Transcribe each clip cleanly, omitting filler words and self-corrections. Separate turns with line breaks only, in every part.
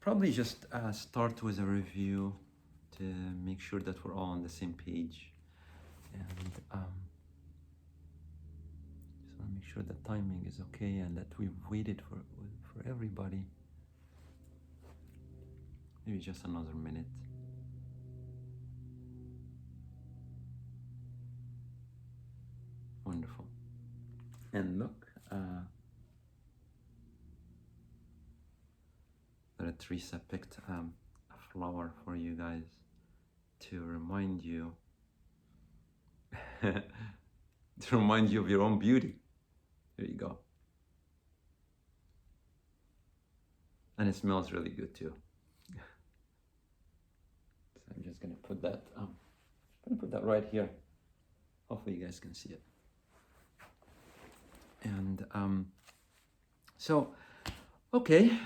Probably just start with a review to make sure that we're all on the same page. And just want to make sure that timing is okay and that we've waited for everybody. Maybe just another minute. Wonderful. And look, Teresa picked a flower for you guys to remind you to remind you of your own beauty. There you go. And it smells really good too. So I'm just gonna put that right here. Hopefully you guys can see it. And okay,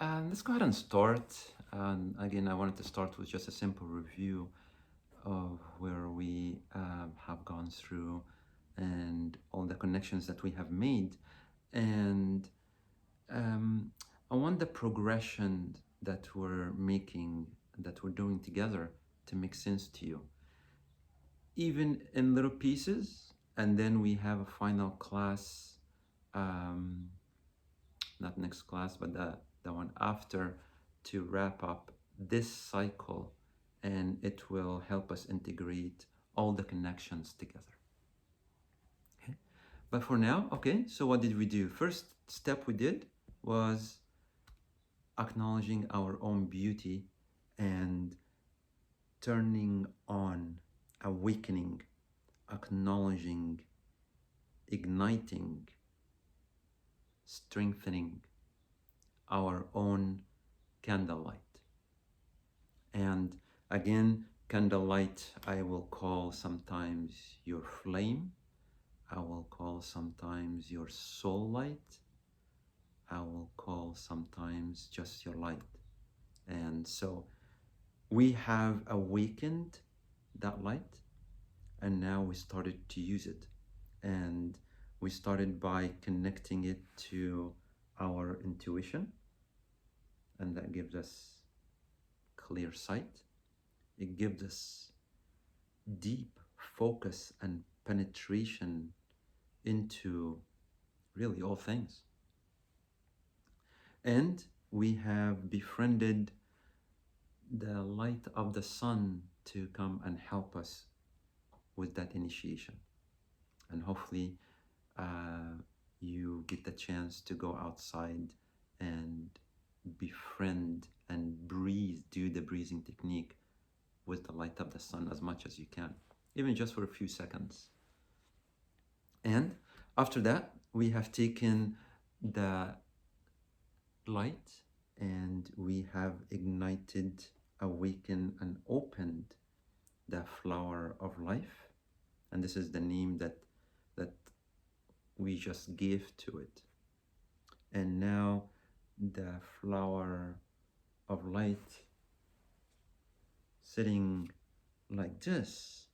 let's go ahead and start. And again, I wanted to start with just a simple review of where we have gone through and all the connections that we have made. And I want the progression that we're making, that we're doing together, to make sense to you, even in little pieces. And then we have a final class, not next class, but the one after, to wrap up this cycle, and it will help us integrate all the connections together. Okay, but for now, okay, so what did we do? First step we did was acknowledging our own beauty and turning on, awakening, acknowledging, igniting, strengthening our own candlelight. And again, candlelight I will call sometimes your flame, I will call sometimes your soul light, I will call sometimes just your light. And so we have awakened that light, and now we started to use it. And we started by connecting it to our intuition, and that gives us clear sight. It gives us deep focus and penetration into really all things. And we have befriended the light of the sun to come and help us with that initiation. And hopefully you get the chance to go outside and befriend and breathe, do the breathing technique with the light of the sun as much as you can, even just for a few seconds. And after that, we have taken the light and we have ignited, awakened, and opened the flower of life. And this is the name that we just gave to it. And now the flower of light, sitting like this,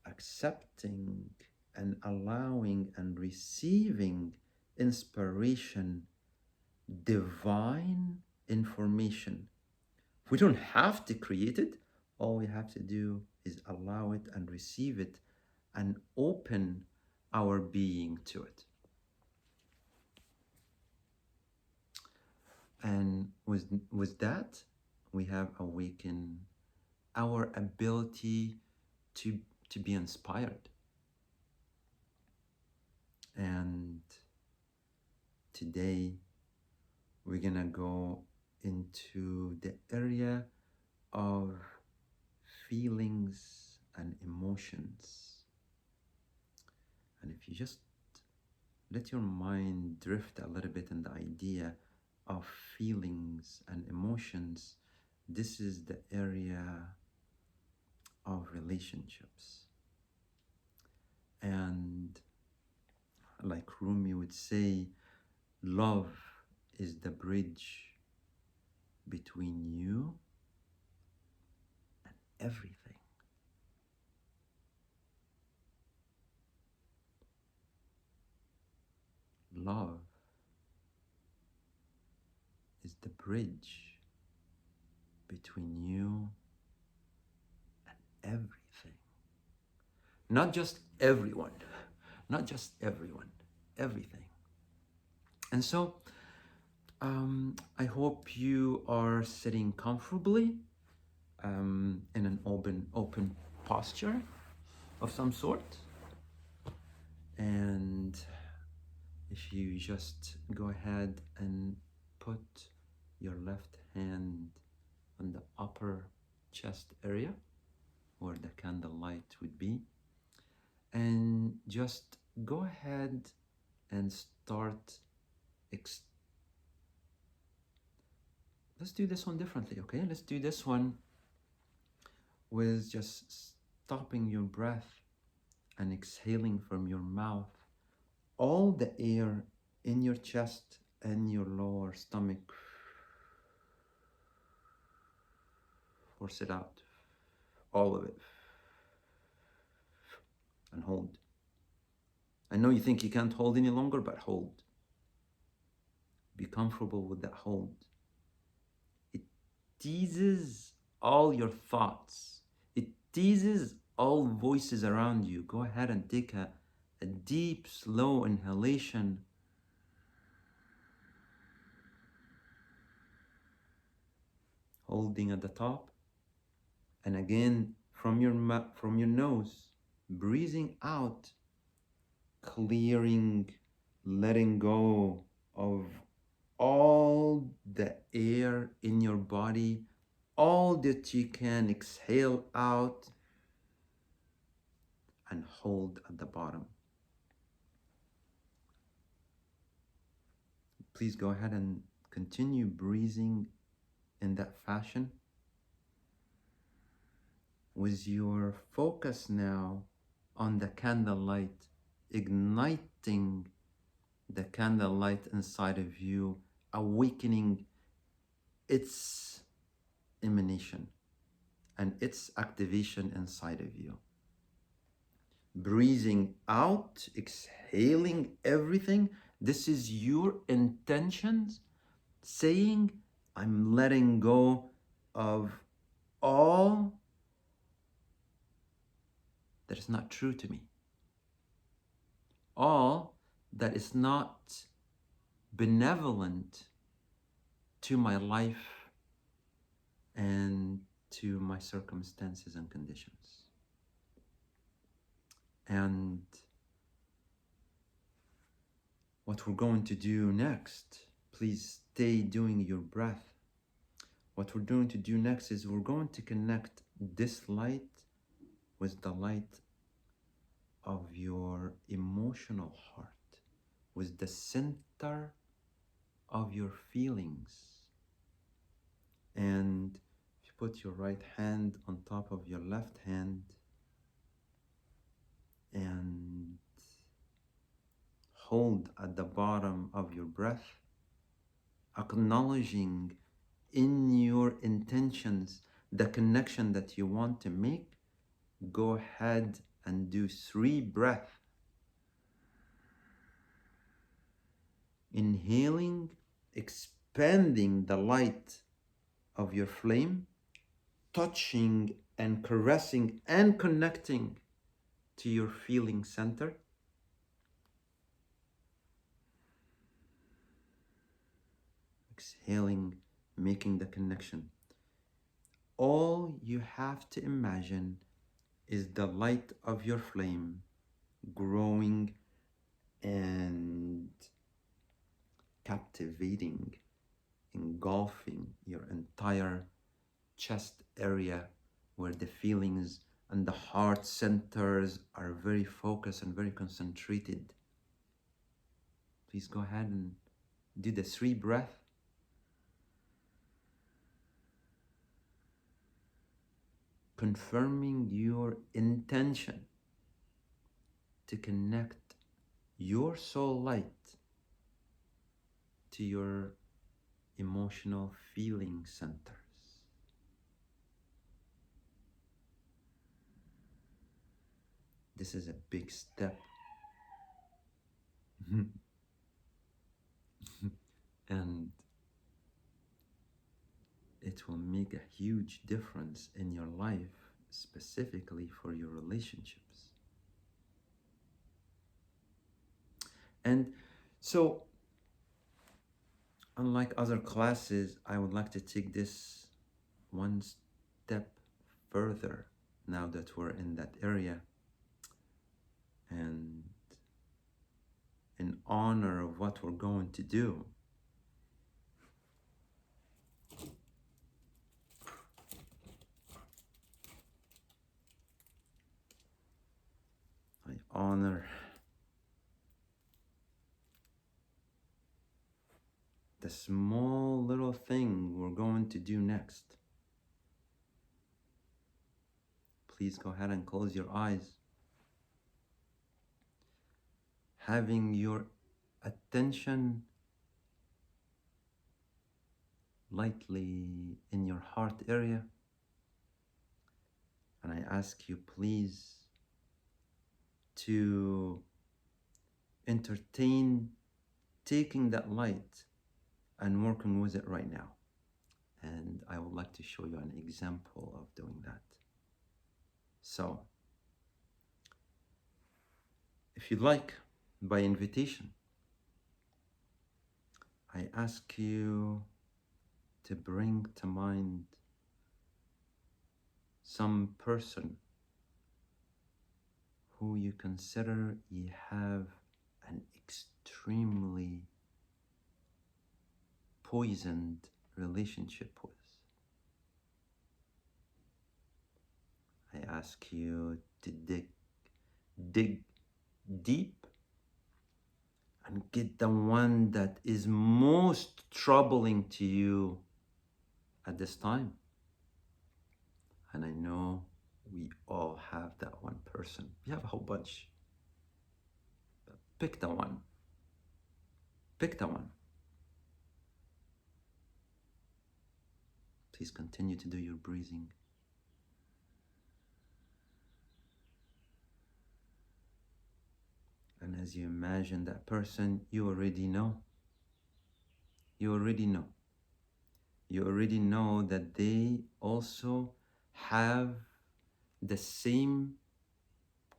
accepting and allowing and receiving inspiration, divine information. We don't have to create it. All we have to do is allow it and receive it and open our being to it. And with that, we have awakened our ability to be inspired. And today we're gonna go into the area of feelings and emotions. And if you just let your mind drift a little bit in the idea of feelings and emotions, this is the area of relationships. And like Rumi would say, love is the bridge between you and everything. Love is the bridge between you and everything. Not just everyone, not just everyone, everything. And so I hope you are sitting comfortably in an open posture of some sort. And if you just go ahead and put your left hand on the upper chest area where the candlelight would be, and just go ahead and start. Let's do this one differently, okay? Let's do this one with just stopping your breath and exhaling from your mouth all the air in your chest and your lower stomach. Force it out, all of it, and hold. I know you think you can't hold any longer, but hold. Be comfortable with that hold. It teases all your thoughts. It teases all voices around you. Go ahead and take a deep, slow inhalation. Holding at the top. And again, from your nose, breathing out, clearing, letting go of all the air in your body, all that you can exhale out, and hold at the bottom. Please go ahead and continue breathing in that fashion, with your focus now on the candlelight, igniting the candlelight inside of you, awakening its emanation and its activation inside of you. Breathing out, exhaling everything. This is your intentions, saying, I'm letting go of all that is not true to me. All that is not benevolent to my life and to my circumstances and conditions. And what we're going to do next, please stay doing your breath. What we're going to do next is we're going to connect this light with the light of your emotional heart, with the center of your feelings. And if you put your right hand on top of your left hand and hold at the bottom of your breath, acknowledging in your intentions the connection that you want to make, go ahead and do 3 breaths. Inhaling, expanding the light of your flame, touching and caressing and connecting to your feeling center. Exhaling, making the connection. All you have to imagine is the light of your flame growing and captivating, engulfing your entire chest area, where the feelings and the heart centers are very focused and very concentrated. Please go ahead and do the 3 breaths. Confirming your intention to connect your soul light to your emotional feeling centers. This is a big step. And it will make a huge difference in your life, specifically for your relationships. And so, unlike other classes, I would like to take this one step further now that we're in that area. And in honor of what we're going to do, I honor the small little thing we're going to do next. Please go ahead and close your eyes. Having your attention lightly in your heart area. And I ask you, please, to entertain taking that light and working with it right now. And I would like to show you an example of doing that. So, if you'd like, by invitation, I ask you to bring to mind some person who you consider you have an extremely poisoned relationship with. I ask you to dig deep and get the one that is most troubling to you at this time. And I know we all have that one person. We have a whole bunch. But pick the one. Pick the one. Please continue to do your breathing. And as you imagine that person, you already know. You already know. You already know that they also have the same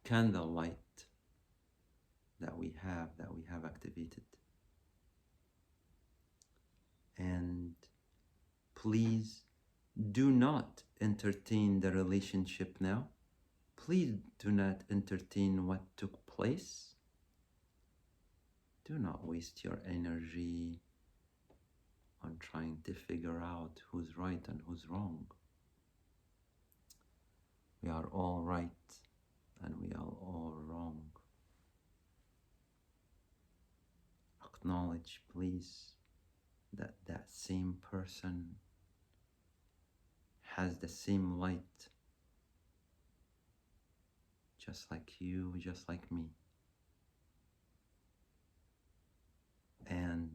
candlelight that we have activated. And please do not entertain the relationship now. Please do not entertain what took place. Do not waste your energy on trying to figure out who's right and who's wrong. We are all right and we are all wrong. Acknowledge, please, that that same person has the same light, just like you, just like me. And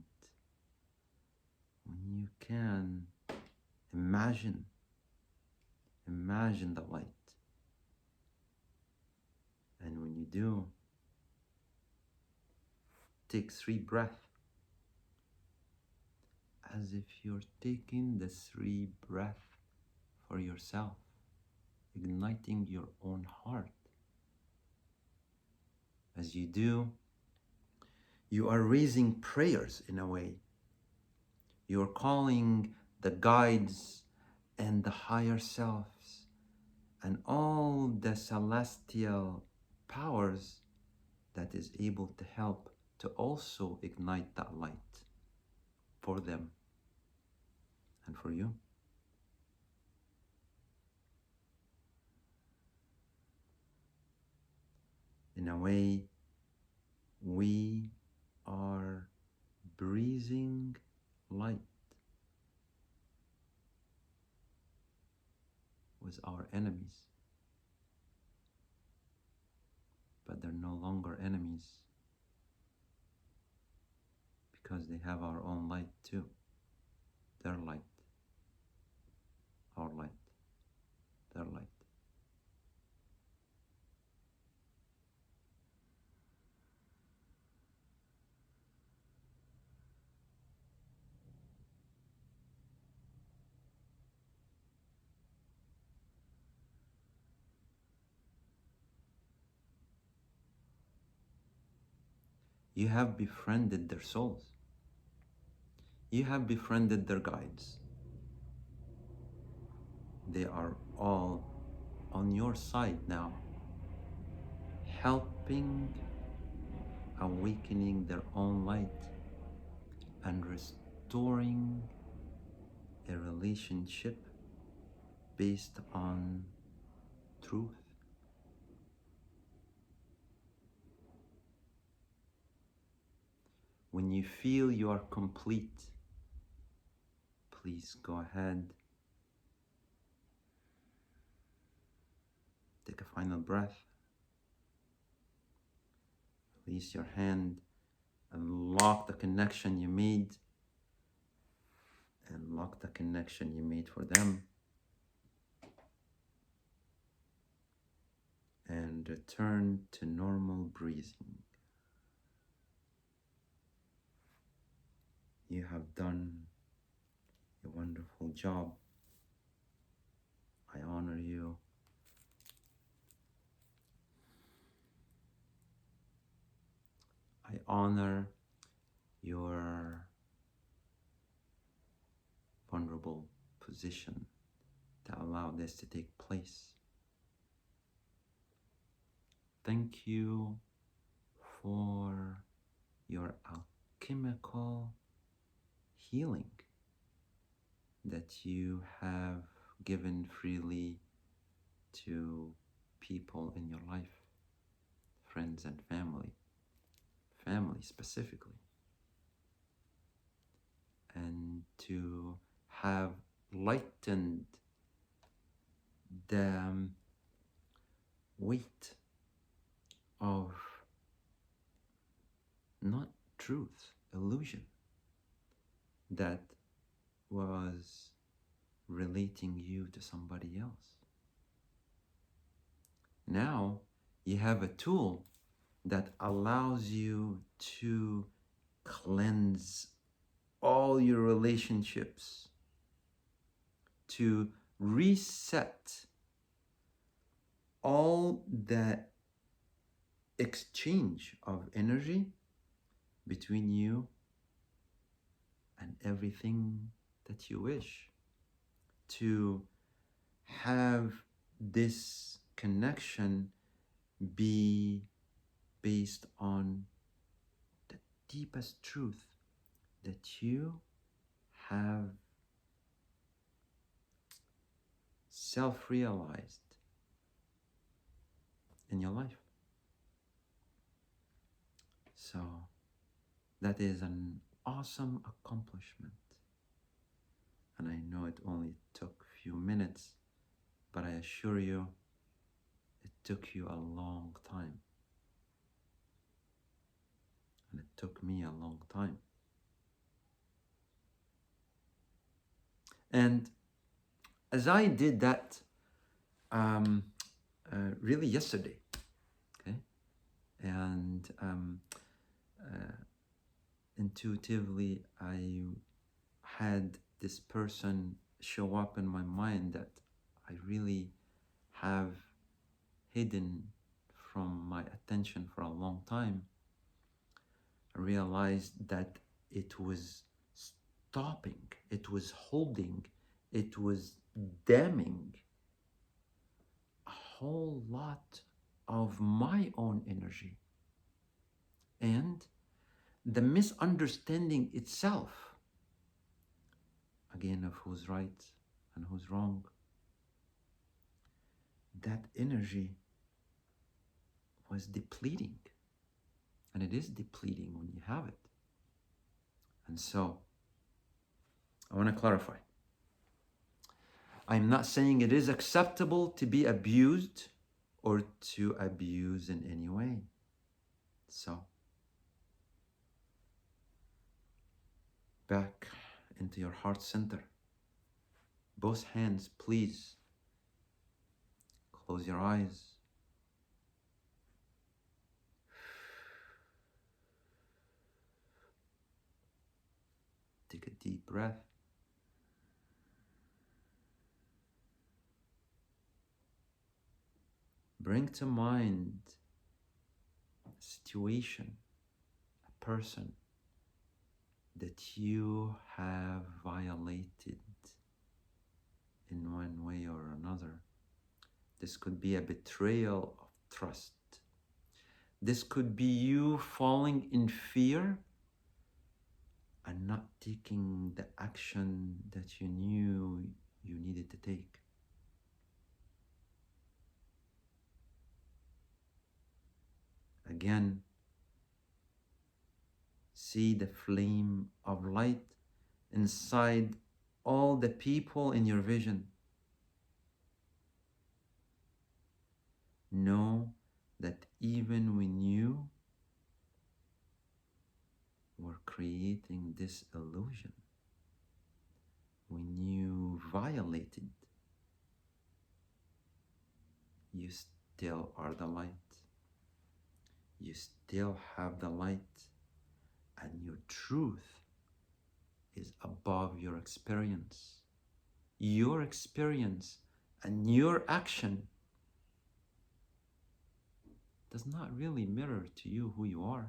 when you can, imagine the light. And when you do, take 3 breaths, as if you're taking the 3 breaths for yourself, igniting your own heart. As you do, you are raising prayers in a way. You're calling the guides and the higher selves and all the celestial powers that is able to help to also ignite that light for them and for you. In a way, we are breathing light with our enemies, but they're no longer enemies because they have our own light too. Their light, our light, their light. You have befriended their souls. You have befriended their guides. They are all on your side now, helping awakening their own light and restoring a relationship based on truth. When you feel you are complete, please go ahead, take a final breath, release your hand, unlock the connection you made, and lock the connection you made for them, and return to normal breathing. You have done a wonderful job. I honor you. I honor your vulnerable position to allow this to take place. Thank you for your alchemical healing that you have given freely to people in your life, friends and family specifically, and to have lightened the weight of not truth, illusion that was relating you to somebody else. Now you have a tool that allows you to cleanse all your relationships, to reset all the exchange of energy between you and everything that you wish, to have this connection be based on the deepest truth that you have self-realized in your life. So that is an awesome accomplishment. And I know it only took a few minutes, but I assure you, it took you a long time. And it took me a long time. And as I did that really yesterday, okay, and intuitively I had this person show up in my mind that I really have hidden from my attention for a long time. I realized that it was stopping, it was holding, it was damming a whole lot of my own energy. And the misunderstanding itself, again, of who's right and who's wrong, that energy was depleting. And it is depleting when you have it. And so, I want to clarify. I'm not saying it is acceptable to be abused or to abuse in any way. So, back into your heart center. Both hands, please. Close your eyes. Take a deep breath. Bring to mind a situation, person that you have violated in one way or another. This could be a betrayal of trust. This could be you falling in fear and not taking the action that you knew you needed to take. Again, see the flame of light inside all the people in your vision. Know that even when you were creating this illusion, when you violated, you still are the light. You still have the light, and your truth is above your experience. Your experience and your action does not really mirror to you who you are.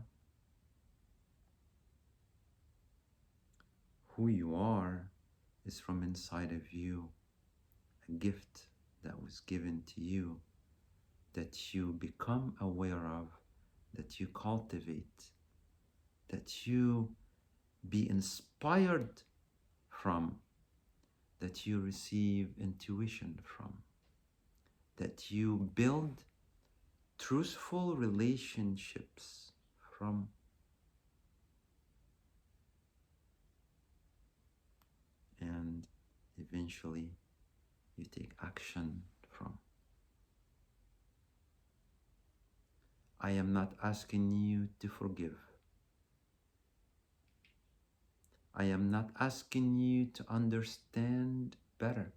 Who you are is from inside of you, a gift that was given to you, that you become aware of, that you cultivate, that you be inspired from, that you receive intuition from, that you build truthful relationships from. And eventually you take action from. I am not asking you to forgive. I am not asking you to understand better.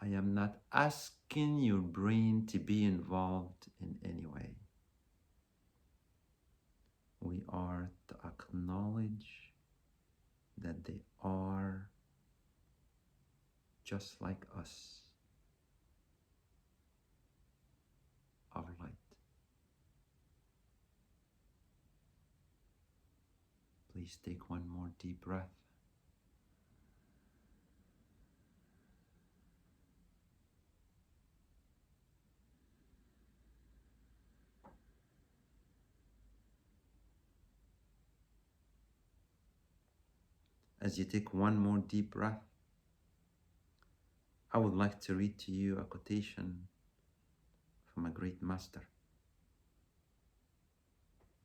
I am not asking your brain to be involved in any way. We are to acknowledge that they are just like us, of light. Please take one more deep breath. As you take one more deep breath, I would like to read to you a quotation from a great master.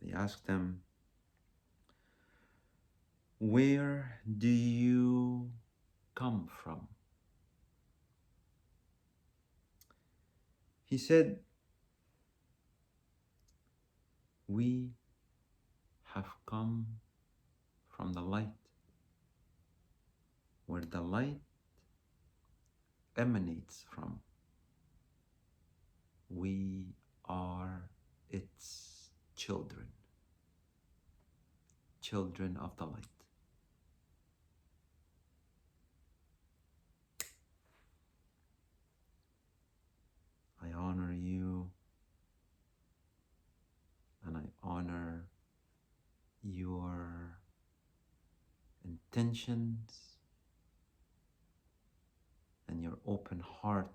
They asked him, "Where do you come from?" He said, "We have come from the light, where the light emanates from. We are its children, children of the light." I honor you, and I honor your intentions and your open heart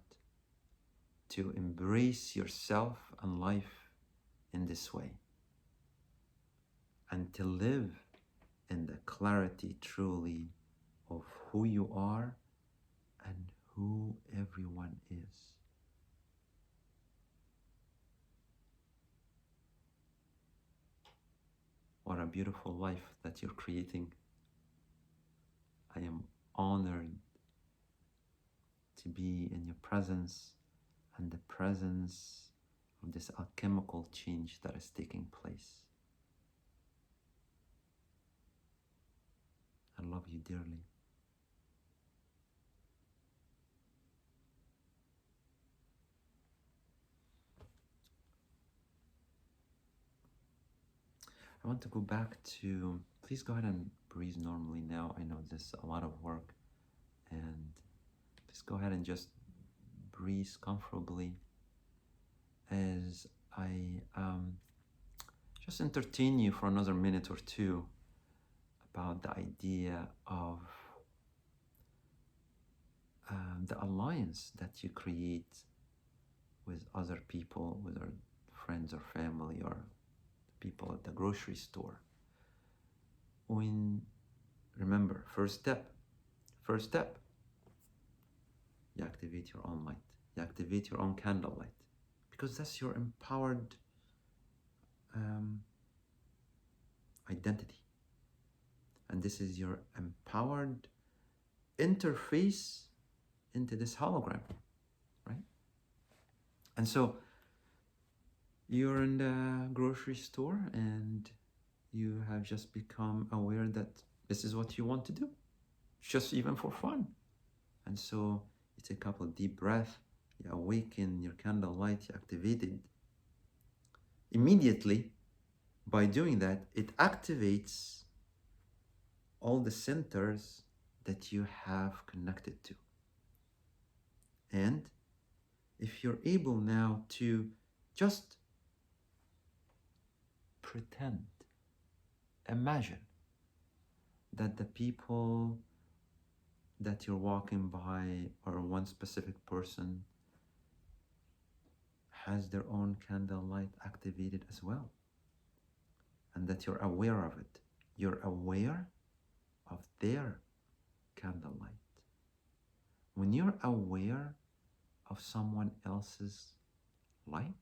to embrace yourself and life in this way, and to live in the clarity truly of who you are and who everyone is. What a beautiful life that you're creating. I am honored to be in your presence and the presence of this alchemical change that is taking place. I love you dearly. I want to go back to, please go ahead and breathe normally now. I know this is a lot of work, and please go ahead and just breathe comfortably as I just entertain you for another minute or two about the idea of the alliance that you create with other people, with our friends or family or people at the grocery store. Remember, first step, you activate your own light. You activate your own candlelight, because that's your empowered identity. And this is your empowered interface into this hologram, right? And so you're in the grocery store and you have just become aware that this is what you want to do, just even for fun. And so you take a couple of deep breaths, you awaken your candlelight, you activate it. Immediately, by doing that, it activates all the centers that you have connected to. And if you're able now to just pretend, imagine that the people that you're walking by or one specific person has their own candlelight activated as well, and that you're aware of it. You're aware of their candlelight. When you're aware of someone else's light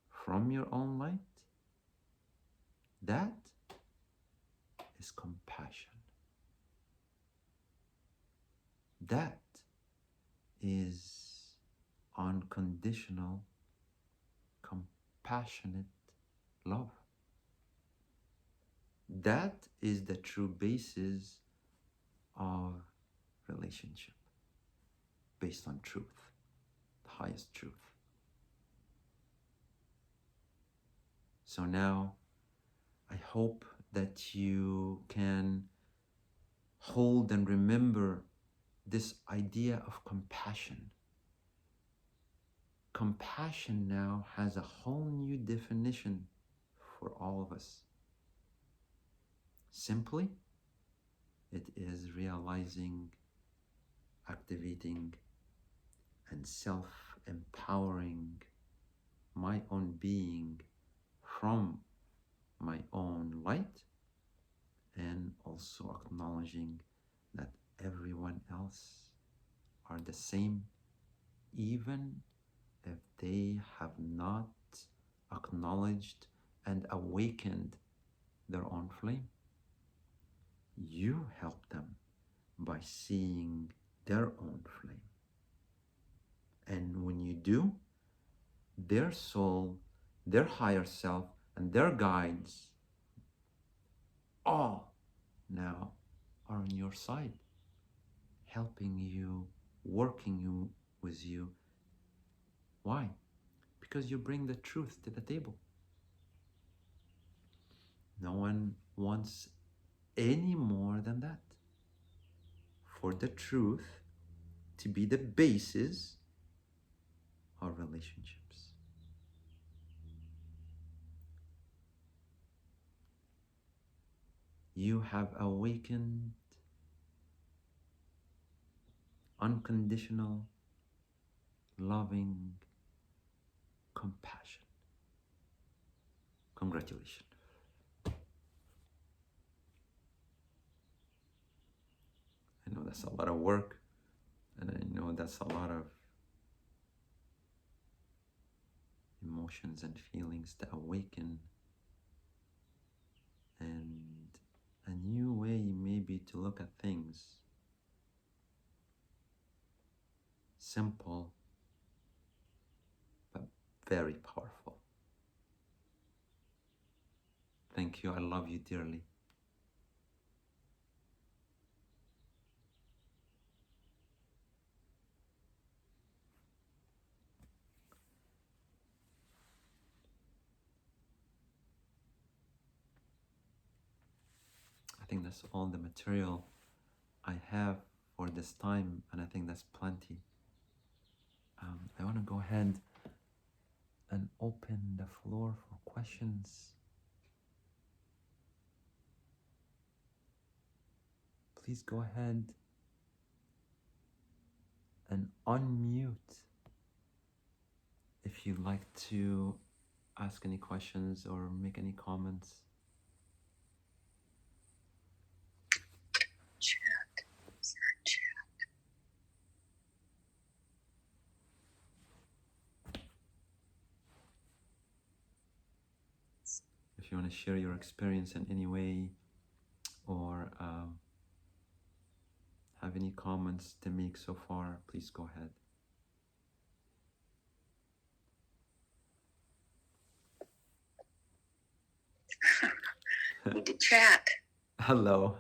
from your own light, that is compassion. That is unconditional, compassionate love. That is the true basis of relationship, based on truth, the highest truth. So now, I hope that you can hold and remember this idea of compassion. Compassion now has a whole new definition for all of us. Simply, it is realizing, activating, and self-empowering my own being from my own light, and also acknowledging that everyone else are the same, even if they have not acknowledged and awakened their own flame. You help them by seeing their own flame. And when you do, their soul, their higher self, and their guides all now are on your side, helping you, working with you. Why? Because you bring the truth to the table. No one wants any more than that. For the truth to be the basis of relationships. You have awakened unconditional, loving compassion. Congratulations. I know that's a lot of work, and I know that's a lot of emotions and feelings to awaken, and a new way maybe to look at things. Simple, but very powerful. Thank you. I love you dearly. I think that's all the material I have for this time, and I think that's plenty. I want to go ahead and open the floor for questions. Please go ahead and unmute if you'd like to ask any questions or make any comments. If you want to share your experience in any way, or have any comments to make so far, please go ahead.
Need to chat.
Hello.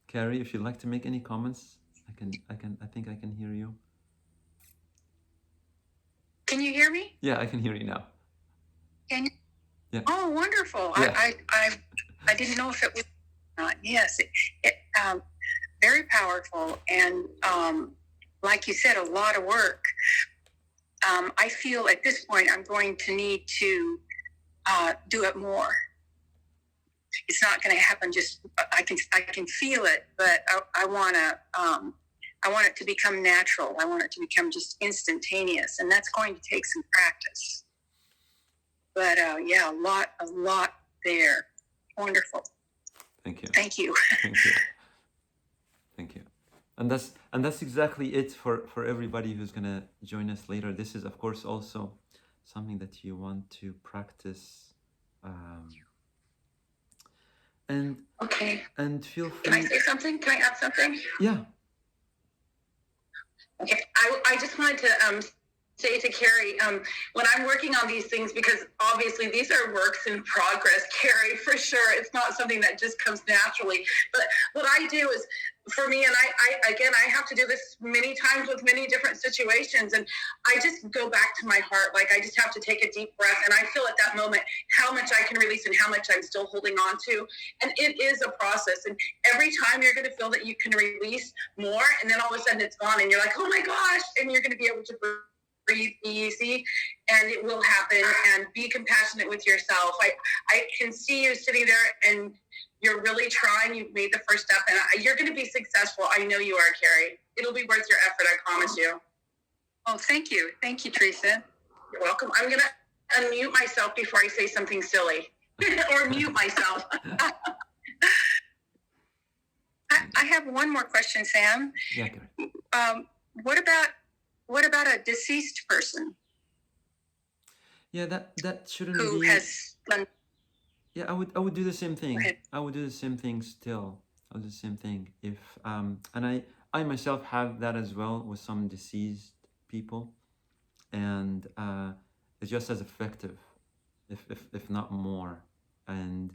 Carrie, if you'd like to make any comments, I think I can hear you.
Can you hear me?
Yeah, I can hear you now.
Can you?
Yeah.
Oh, wonderful.
Yeah.
I didn't know if it was not. Yes, it very powerful, and like you said, a lot of work. I feel at this point I'm going to need to do it more. It's not going to happen. Just I can feel it, but I want it to become natural. I want it to become just instantaneous, and that's going to take some practice. But yeah, a lot there. Wonderful.
Thank you.
Thank you.
Thank you. Thank you. And that's exactly it for everybody who's gonna join us later. This is, of course, also something that you want to practice. And
okay.
And feel free.
Can I say something? Can I add something?
Yeah.
Okay. I just wanted to say to Carrie, when I'm working on these things, because obviously these are works in progress, Carrie, for sure. It's not something that just comes naturally. But what I do is, for me, and I have to do this many times with many different situations, and I just go back to my heart. Like, I just have to take a deep breath, and I feel at that moment how much I can release and how much I'm still holding on to. And it is a process. And every time you're going to feel that you can release more, and then all of a sudden it's gone, and you're like, oh my gosh, and you're going to be able to breathe easy, and it will happen. And be compassionate with yourself. I can see you sitting there, and you're really trying. You've made the first step, and you're going to be successful. I know you are, Carrie. It'll be worth your effort. I promise you. Oh, thank you. Thank you, Teresa. You're welcome. I'm going to unmute myself before I say something silly or mute myself. I have one more question, Sam.
Yeah, Carrie.
What about a deceased person?
Yeah, that shouldn't
who
be.
Has done.
Yeah, I would do the same thing. I would do the same thing still. I would do the same thing if and I myself have that as well with some deceased people, and it's just as effective, if not more. And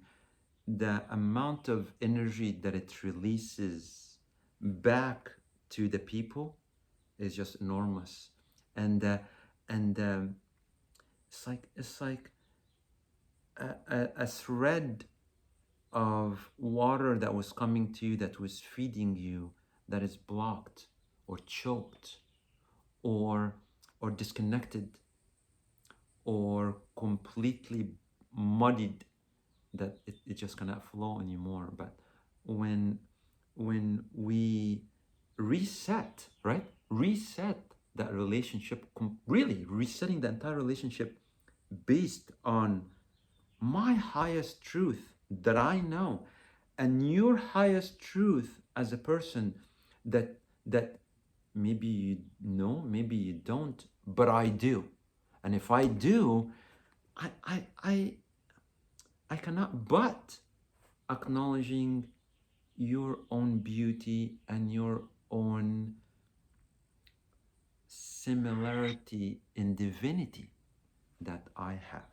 the amount of energy that it releases back to the people is just enormous. And it's like a thread of water that was coming to you, that was feeding you, that is blocked or choked or disconnected or completely muddied, that it just cannot flow anymore. But when we reset, right? Reset that relationship, really resetting the entire relationship based on my highest truth that I know, and your highest truth as a person that maybe you know, maybe you don't, but I do. And if I do, I cannot but acknowledging your own beauty and your own similarity in divinity that I have.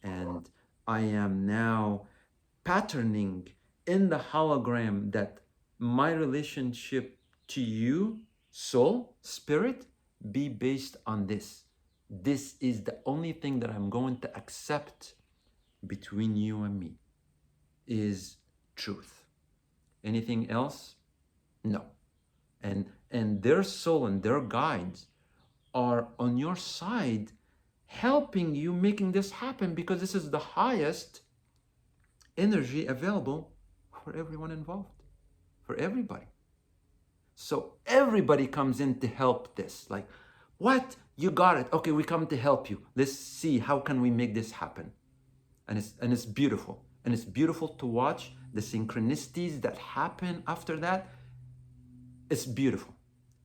And I am now patterning in the hologram that my relationship to you, soul, spirit, be based on this. This is the only thing that I'm going to accept between you and me, is truth. Anything else No. And their soul and their guides are on your side, helping you making this happen, because this is the highest energy available for everyone involved, for everybody. So everybody comes in to help this. Like, what? You got it. Okay, we come to help you. Let's see how can we make this happen. And it's beautiful. And it's beautiful to watch the synchronicities that happen after that. It's beautiful.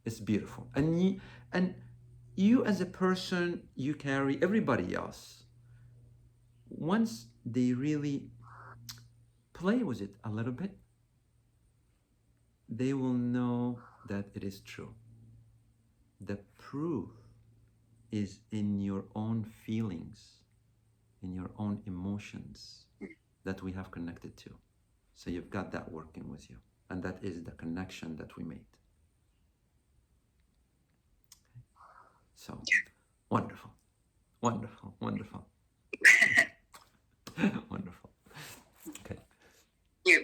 It's beautiful. And you as a person, you carry everybody else. Once they really play with it a little bit, they will know that it is true. The proof is in your own feelings, in your own emotions that we have connected to. So you've got that working with you. And that is the connection that we made. So wonderful, wonderful, wonderful, wonderful. Okay.
You.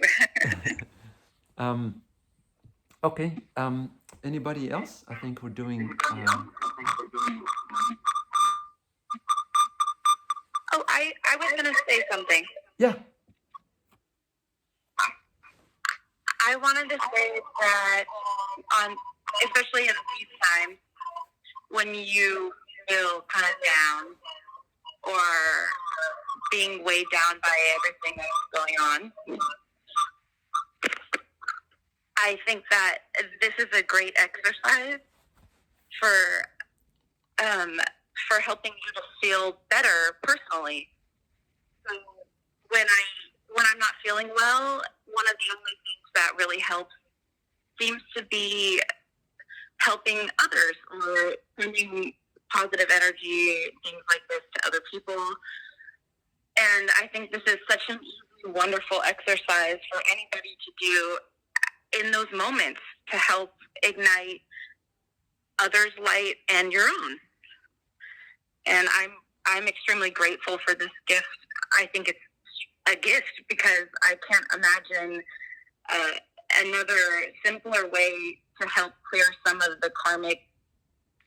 Okay. Anybody else? I think we're doing.
Oh, I was going to say something.
Yeah.
I wanted to say that especially in these times when you feel kind of down or being weighed down by everything that's going on, I think that this is a great exercise for helping you to feel better personally. So when I'm not feeling well, one of the only things that really helps seems to be helping others or sending positive energy, things like this to other people. And I think this is such an easy, wonderful exercise for anybody to do in those moments to help ignite others' light and your own. And I'm extremely grateful for this gift. I think it's a gift because I can't imagine another simpler way to help clear some of the karmic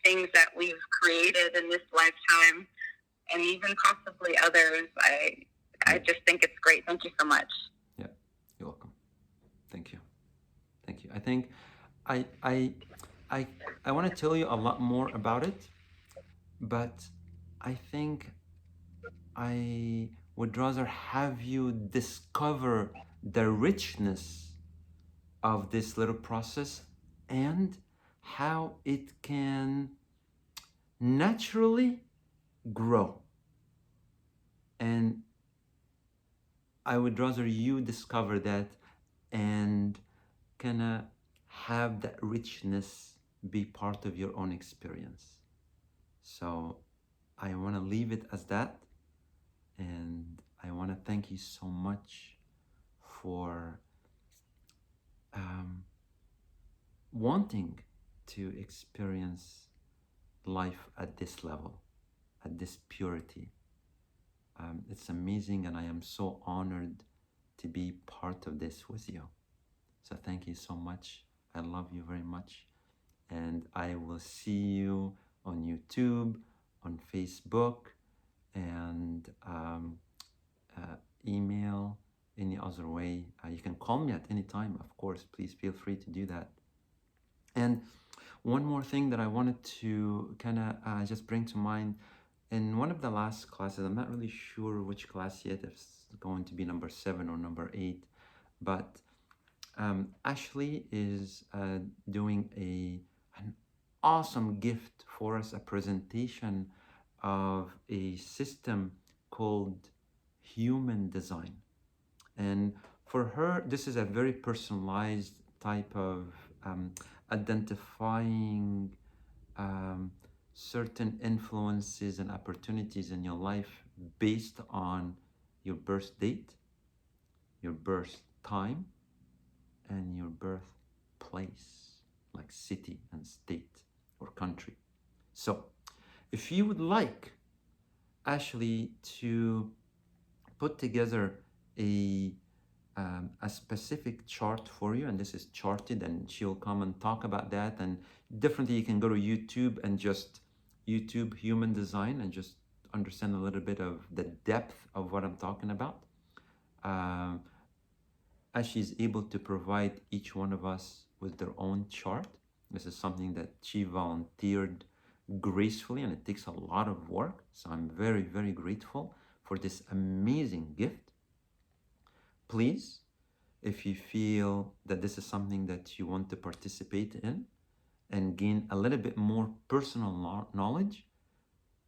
things that we've created in this lifetime, and even possibly others. I just think it's great. Thank you so much.
Yeah, you're welcome. Thank you. Thank you. I think I want to tell you a lot more about it, but I think I would rather have you discover the richness of this little process and how it can naturally grow. And I would rather you discover that and kind of have that richness be part of your own experience. So I want to leave it as that. And I want to thank you so much for wanting to experience life at this level, at this purity. It's amazing, and I am so honored to be part of this with you. So thank you so much. I love you very much. And I will see you on YouTube, on Facebook, and email, any other way. You can call me at any time, of course. Please feel free to do that. And one more thing that I wanted to kind of just bring to mind. In one of the last classes, I'm not really sure which class yet, if it's going to be number 7 or number 8, but Ashley is doing an awesome gift for us, a presentation of a system called Human Design. And for her, this is a very personalized type of identifying certain influences and opportunities in your life based on your birth date, your birth time, and your birthplace, like city and state or country. So if you would like Ashley to put together a a specific chart for you, and this is charted, and she'll come and talk about that. And definitely you can go to YouTube and just YouTube human design and just understand a little bit of the depth of what I'm talking about. Um, as she's able to provide each one of us with their own chart. This is something that she volunteered gracefully, and it takes a lot of work. So I'm very, very grateful for this amazing gift. Please, if you feel that this is something that you want to participate in and gain a little bit more personal knowledge,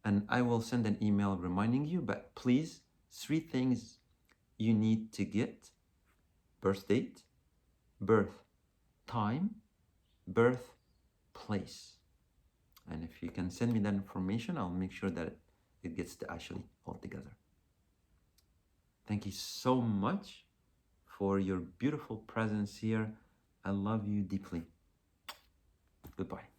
and I will send an email reminding you, but please, 3 things you need to get: birth date, birth time, birth place. And if you can send me that information, I'll make sure that it gets to Ashley altogether. Thank you so much for your beautiful presence here. I love you deeply. Goodbye.